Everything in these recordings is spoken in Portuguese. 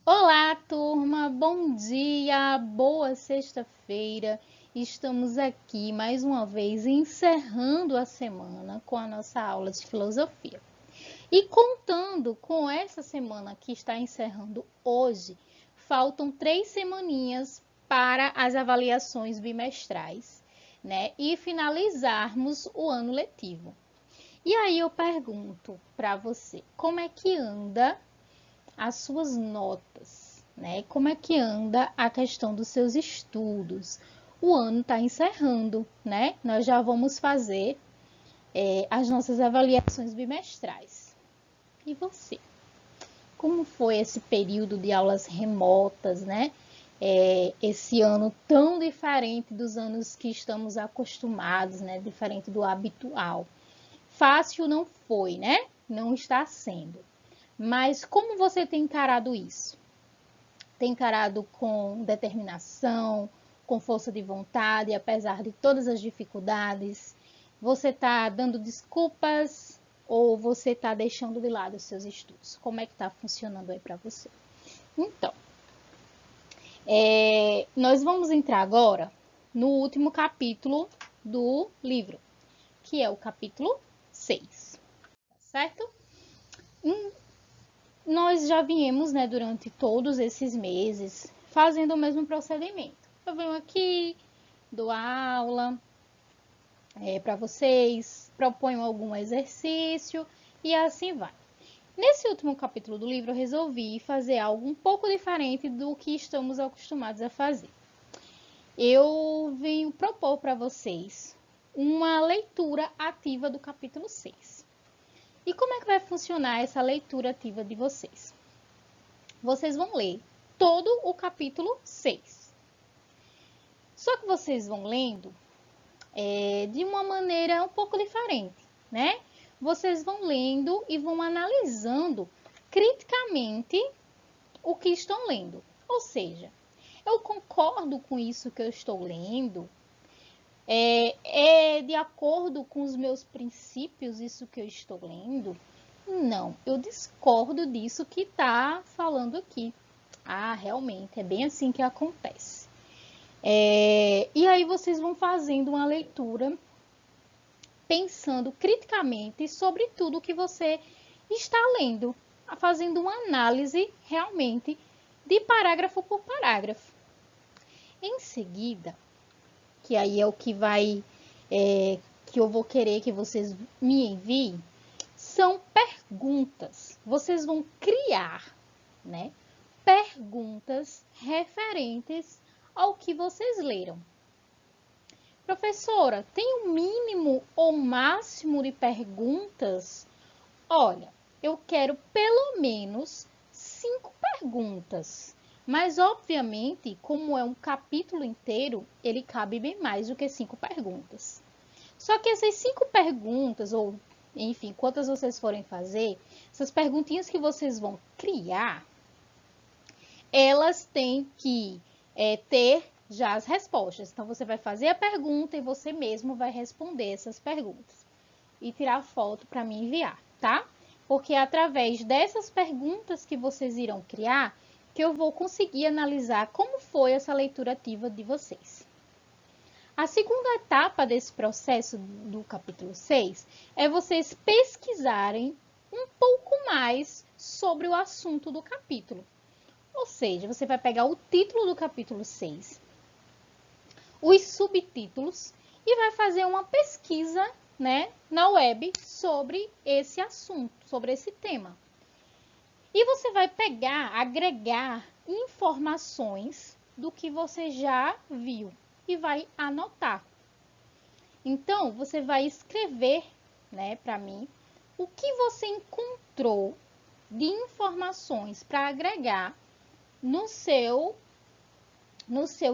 Olá, turma! Bom dia! Boa sexta-feira! Estamos aqui mais uma vez encerrando a semana com a nossa aula de filosofia. E contando com essa semana que está encerrando hoje, faltam 3 semaninhas para as avaliações bimestrais, né? E finalizarmos o ano letivo. E aí eu pergunto para você, como é que anda as suas notas, né? Como é que anda a questão dos seus estudos? O ano está encerrando, né? Nós já vamos fazer as nossas avaliações bimestrais. E você? Como foi esse período de aulas remotas, né? Esse ano tão diferente dos anos que estamos acostumados, né? Diferente do habitual. Fácil não foi, né? Não está sendo. Mas como você tem encarado isso? Tem encarado com determinação, com força de vontade, apesar de todas as dificuldades? Você está dando desculpas ou você está deixando de lado os seus estudos? Como é que está funcionando aí para você? Então, nós vamos entrar agora no último capítulo do livro, que é o capítulo 6, certo? Nós já viemos, né, durante todos esses meses, fazendo o mesmo procedimento. Eu venho aqui, dou a aula para vocês, proponho algum exercício e assim vai. Nesse último capítulo do livro, eu resolvi fazer algo um pouco diferente do que estamos acostumados a fazer. Eu venho propor para vocês uma leitura ativa do capítulo 6. E como é que vai funcionar essa leitura ativa de vocês? Vocês vão ler todo o capítulo 6. Só que vocês vão lendo de uma maneira um pouco diferente, né? Vocês vão lendo e vão analisando criticamente o que estão lendo. Ou seja, eu concordo com isso que eu estou lendo? É de acordo com os meus princípios isso que eu estou lendo? Não, eu discordo disso que está falando aqui. Ah, realmente, é bem assim que acontece. E aí vocês vão fazendo uma leitura, pensando criticamente sobre tudo que você está lendo, fazendo uma análise realmente de parágrafo por parágrafo. Em seguida, que aí é o que que eu vou querer que vocês me enviem, são perguntas. Vocês vão criar, né? Perguntas referentes ao que vocês leram. Professora, tem um mínimo ou máximo de perguntas? Olha, eu quero pelo menos 5 perguntas. Mas, obviamente, como é um capítulo inteiro, ele cabe bem mais do que 5 perguntas. Só que essas 5 perguntas, ou enfim, quantas vocês forem fazer, essas perguntinhas que vocês vão criar, elas têm que ter já as respostas. Então, você vai fazer a pergunta e você mesmo vai responder essas perguntas. E tirar foto para me enviar, tá? Porque é através dessas perguntas que vocês irão criar, que eu vou conseguir analisar como foi essa leitura ativa de vocês. A segunda etapa desse processo do capítulo 6 é vocês pesquisarem um pouco mais sobre o assunto do capítulo. Ou seja, você vai pegar o título do capítulo 6, os subtítulos e vai fazer uma pesquisa, né, na web sobre esse assunto, sobre esse tema. E você vai pegar, agregar informações do que você já viu e vai anotar. Então, você vai escrever, né, para mim, o que você encontrou de informações para agregar no seu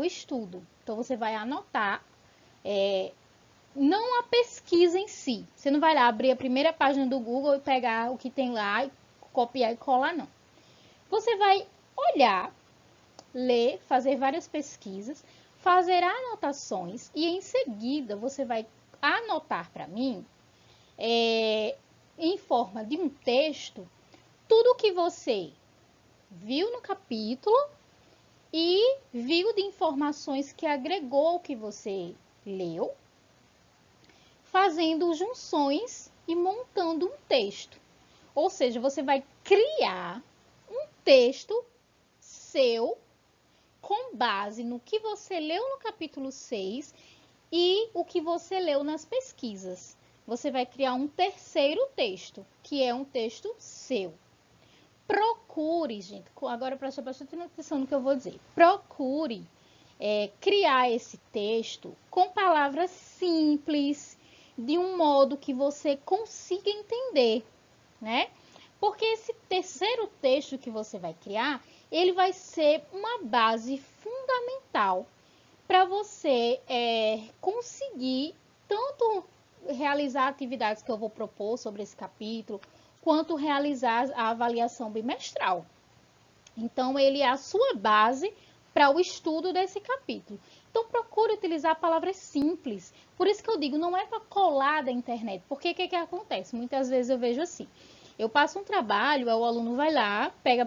estudo. Então, você vai anotar, não a pesquisa em si. Você não vai lá abrir a primeira página do Google e pegar o que tem lá e copiar e colar, não. Você vai olhar, ler, fazer várias pesquisas, fazer anotações e em seguida você vai anotar para mim, em forma de um texto, tudo que você viu no capítulo e viu de informações que agregou ao que você leu, fazendo junções e montando um texto. Ou seja, você vai criar um texto seu com base no que você leu no capítulo 6 e o que você leu nas pesquisas. Você vai criar um terceiro texto, que é um texto seu. Procure, gente, agora preste bastante atenção no que eu vou dizer. Procure criar esse texto com palavras simples, de um modo que você consiga entender, né? Porque esse terceiro texto que você vai criar, ele vai ser uma base fundamental para você conseguir tanto realizar atividades que eu vou propor sobre esse capítulo, quanto realizar a avaliação bimestral. Então, ele é a sua base para o estudo desse capítulo. Então, procure utilizar palavras simples. Por isso que eu digo, não é para colar da internet. Porque o que acontece? Muitas vezes eu vejo assim, eu passo um trabalho, o aluno vai lá, pega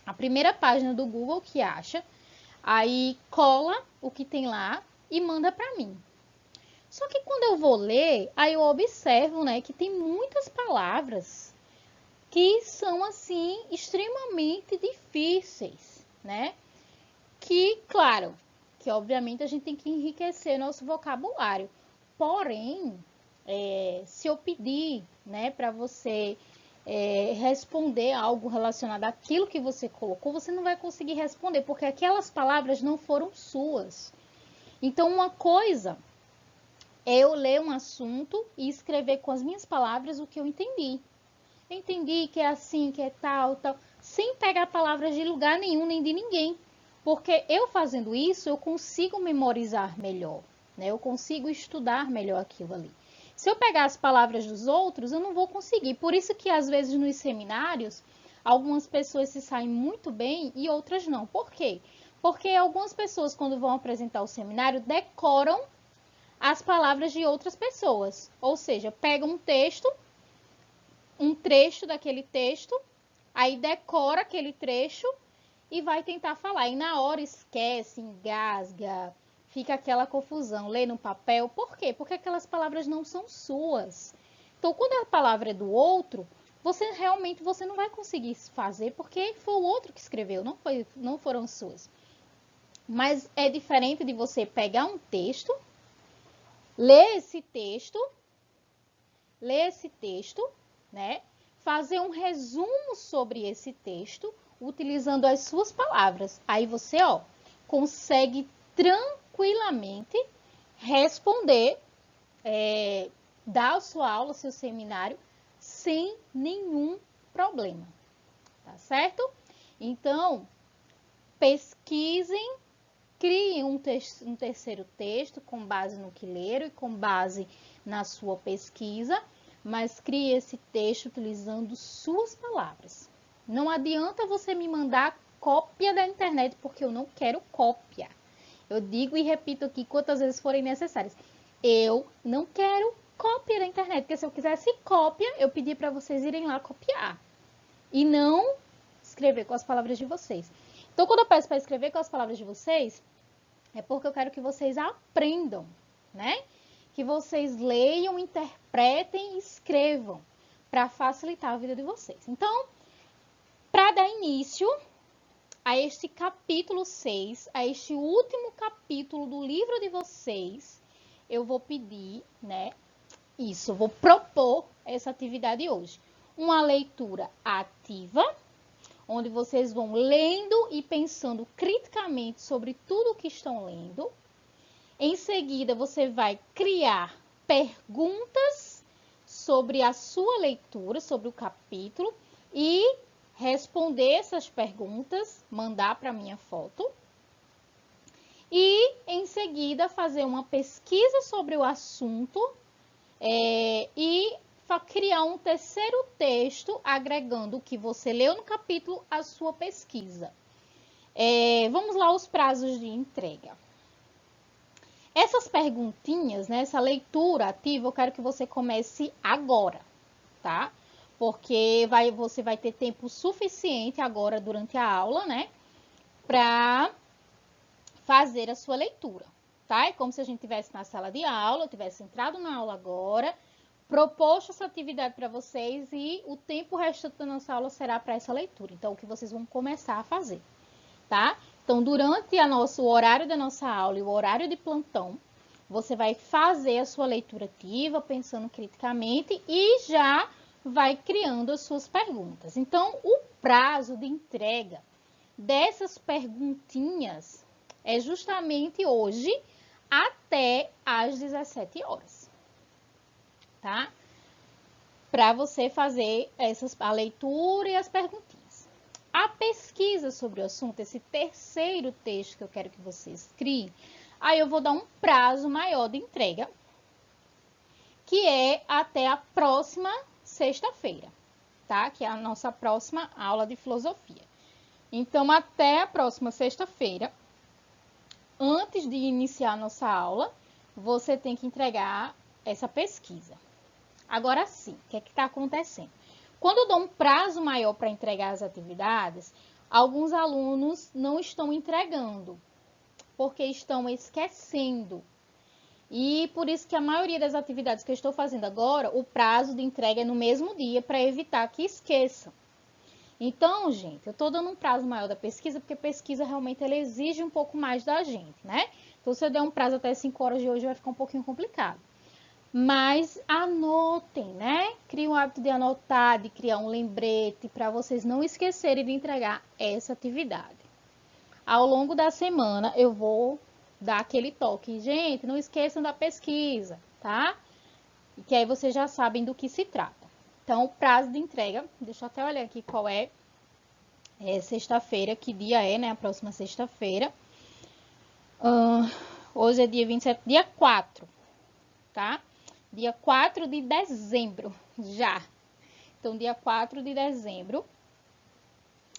a primeira página do Google que acha, aí cola o que tem lá e manda para mim. Só que quando eu vou ler, aí eu observo, né, que tem muitas palavras que são, assim, extremamente difíceis, né? Que, claro, que obviamente a gente tem que enriquecer nosso vocabulário. Porém, se eu pedir, né, para você responder algo relacionado àquilo que você colocou, você não vai conseguir responder, porque aquelas palavras não foram suas. Então, uma coisa é eu ler um assunto e escrever com as minhas palavras o que eu entendi. Entendi que é assim, que é tal, sem pegar palavras de lugar nenhum, nem de ninguém. Porque eu fazendo isso, eu consigo memorizar melhor, né? Eu consigo estudar melhor aquilo ali. Se eu pegar as palavras dos outros, eu não vou conseguir. Por isso que, às vezes, nos seminários, algumas pessoas se saem muito bem e outras não. Por quê? Porque algumas pessoas, quando vão apresentar o seminário, decoram as palavras de outras pessoas. Ou seja, pegam um trecho daquele texto, aí decora aquele trecho e vai tentar falar. E na hora esquece, engasga, fica aquela confusão. Lê no papel. Por quê? Porque aquelas palavras não são suas. Então, quando a palavra é do outro, você não vai conseguir fazer porque foi o outro que escreveu, não foram suas. Mas é diferente de você pegar um texto, ler esse texto, né? Fazer um resumo sobre esse texto, utilizando as suas palavras. Aí você, consegue tranquilamente responder, dar a sua aula, seu seminário, sem nenhum problema, tá certo? Então, pesquisem, criem um terceiro texto com base no que leram e com base na sua pesquisa, mas crie esse texto utilizando suas palavras. Não adianta você me mandar cópia da internet, porque eu não quero cópia. Eu digo e repito aqui quantas vezes forem necessárias. Eu não quero cópia da internet, porque se eu quisesse cópia, eu pedi para vocês irem lá copiar. E não escrever com as palavras de vocês. Então, quando eu peço para escrever com as palavras de vocês, é porque eu quero que vocês aprendam, né? Que vocês leiam, interpretem e escrevam para facilitar a vida de vocês. Então, para dar início a este capítulo 6, a este último capítulo do livro de vocês, eu vou pedir, né? Isso, eu vou propor essa atividade hoje. Uma leitura ativa, onde vocês vão lendo e pensando criticamente sobre tudo o que estão lendo. Em seguida, você vai criar perguntas sobre a sua leitura, sobre o capítulo, e responder essas perguntas, mandar para a minha foto. E, em seguida, fazer uma pesquisa sobre o assunto e criar um terceiro texto, agregando o que você leu no capítulo à sua pesquisa. Vamos lá, os prazos de entrega. Essas perguntinhas, né, essa leitura ativa, eu quero que você comece agora, tá? porque você vai ter tempo suficiente agora durante a aula, né, para fazer a sua leitura, tá? É como se a gente estivesse na sala de aula, tivesse entrado na aula agora, proposto essa atividade para vocês e o tempo restante da nossa aula será para essa leitura. Então, o que vocês vão começar a fazer, tá? Então, durante o horário da nossa aula e o horário de plantão, você vai fazer a sua leitura ativa, pensando criticamente e já vai criando as suas perguntas. Então, o prazo de entrega dessas perguntinhas é justamente hoje até às 17 horas, tá? Para você fazer a leitura e as perguntinhas. A pesquisa sobre o assunto, esse terceiro texto que eu quero que vocês criem, aí eu vou dar um prazo maior de entrega, que é até a próxima sexta-feira, tá? Que é a nossa próxima aula de filosofia. Então, até a próxima sexta-feira, antes de iniciar a nossa aula, você tem que entregar essa pesquisa. Agora sim, o que é que está acontecendo? Quando eu dou um prazo maior para entregar as atividades, alguns alunos não estão entregando, porque estão esquecendo. E por isso que a maioria das atividades que eu estou fazendo agora, o prazo de entrega é no mesmo dia, para evitar que esqueçam. Então, gente, eu estou dando um prazo maior da pesquisa, porque a pesquisa realmente ela exige um pouco mais da gente, né? Então, se eu der um prazo até 5 horas de hoje, vai ficar um pouquinho complicado. Mas anotem, né? Crie um hábito de anotar, de criar um lembrete, para vocês não esquecerem de entregar essa atividade. Ao longo da semana, eu vou dar aquele toque. Gente, não esqueçam da pesquisa, tá? E que aí vocês já sabem do que se trata. Então, o prazo de entrega, deixa eu até olhar aqui qual é sexta-feira, que dia é, né? A próxima sexta-feira. Hoje é dia 27, dia 4, tá? Dia 4 de dezembro, já. Então, dia 4 de dezembro.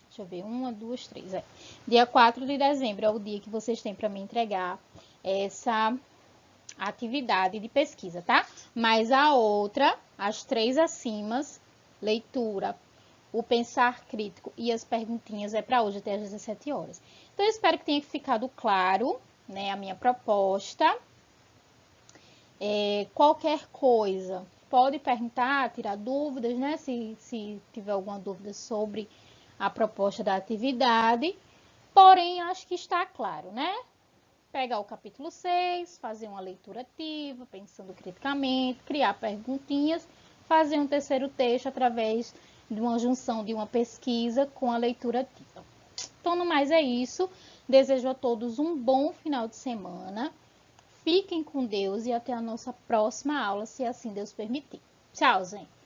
Deixa eu ver, 1, 2, 3, Dia 4 de dezembro é o dia que vocês têm para me entregar essa atividade de pesquisa, tá? Mas a outra, as 3 acima, leitura, o pensar crítico e as perguntinhas é para hoje até às 17 horas. Então, eu espero que tenha ficado claro, né, a minha proposta. Qualquer coisa, pode perguntar, tirar dúvidas, né? Se tiver alguma dúvida sobre a proposta da atividade. Porém, acho que está claro, né? Pegar o capítulo 6, fazer uma leitura ativa, pensando criticamente, criar perguntinhas, fazer um terceiro texto através de uma junção de uma pesquisa com a leitura ativa. Então, no mais é isso. Desejo a todos um bom final de semana. Fiquem com Deus e até a nossa próxima aula, se assim Deus permitir. Tchau, gente!